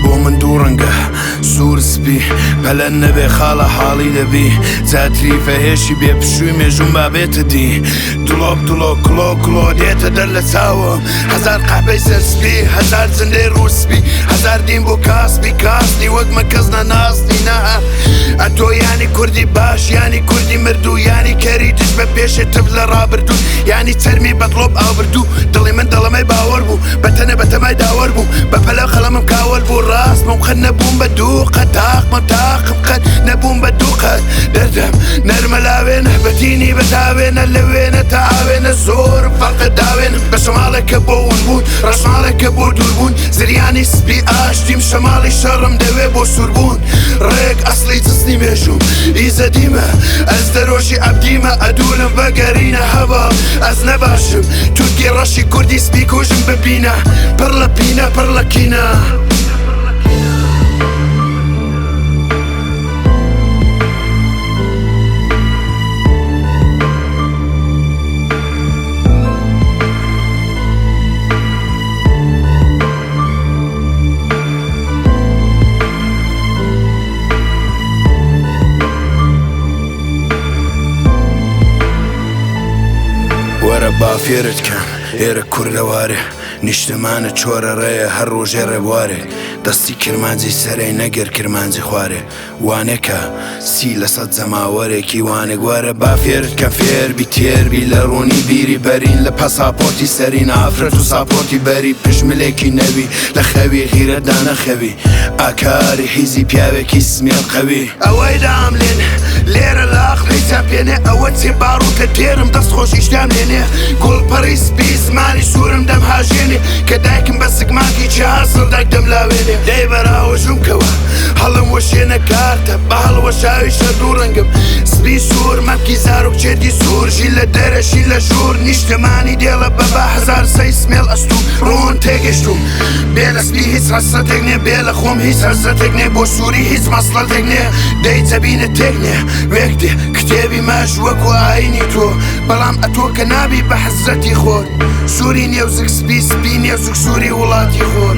بۆ من دوو ڕەنگە سوور سپی پەلەن نەبێ خاڵە حاڵی دەبی جاتریفە هێشی بێ پشووی مێژوم بابێتە دی دڵۆب دڵۆ کلۆ کلۆ دێتە دەر لە چاوم هەزار قاپەی سەرسپی هەزار جندەی ڕووسپی هەزار دین بۆ کاسپی کاسنی وەکمە کەس نەناستی نە ئەتۆ یانی کوردی باش یانی کوردی مردوو یانی کەری دش بە پێشێ تف لە ڕابردوو یانی چەرمی بەدڵۆب ئاوبردوو دڵی من دڵەمەی باوەڕ بوو بەتەنە بەتەمای داوەڕ بوو بە پەلە خەڵەمم کاوەڵ بوو ڕاستمم خەت نەبووم بە دوو قەت تاقمم تاقم قەت نەبووم بە دوو قەت دەردەم نەرمە لاوێنە بەتینی بەتاوێنە لەوێنە تا ئاوێنە زۆرم فەڵقە داوێنم بە شەماڵێکە بۆ ون بوون ڕەشماڵێکە بۆ دوور بوون زریانی سپی ئاشتیم شەماڵی شەڕم دەوێ بۆ سوور بوون ڕێک ئەسڵی جسنی مێژوم ئیزەدیمە ئەس دەرۆژی ئەبدیمە ئەدوورم بەگەرینە هەباڵ ئەس نەباشم تورکی ڕەشی کوردی سپی کوژم ببینە پڕ لە پینە پڕ لە کینە وەرە بافێرت کەم ئێرە کوردەوارێ نیشتمانە چۆرە ڕێیە هەر ڕۆژێ ڕێبوارێ دەستی کرمانجی سەرەی نەگەر کرمانجی خوارێ وانێکە سی لە سەد زەماوەرێکی وانێگوارە بافێرت کە فێربی تێربی لە ڕوونی بیری بەرین لە پەساپۆرتی سەرین ئافرەت و ساپۆرتی بەری پشملێکی نەوی لە خەوی غیرەتدا نەخەوی ئاکاری حیزی پیاوێکی سمێڵ قەوی ئەوەی داملێن لێرە لە ئاخرەی چاپێنێ ئەوە چێ باڕووکە تێرم دەست خۆشیشتام لێنێ گوڵپەڕی سپی زمانی سوورم دەم هاژێنێ کە دایکم بە سگماکی چهار سڵدەک دەم لاوێنێ دەی بەراوەژوم کەوە هەڵم وەشێنە کارتە بە هەڵوەشاوی شەر دوو ڕەنگم سپی سوور مەمکی زارۆک چێتی سوورژی لە دەرەشی لە ژوور نیشتمانی دێڵە بەبا هەزار سەی سمێڵ ئەستوو ڕۆن تێگەشتوم بێ لە سپی هیچ هەسەتێک نێ بێ لە خۆم هیچ هەسەتێک نێ بۆ سووری هیچ مەسڵەتێک نێ دەی جەبینە تێک نێ وێک دێ کتێبی ماش وەکو ئاینی تۆ بەڵام ئەتۆ کە نابی بە حەزەتی خۆر سووری نێوزک سپی سپی نێوزک سووری وڵاتی خۆر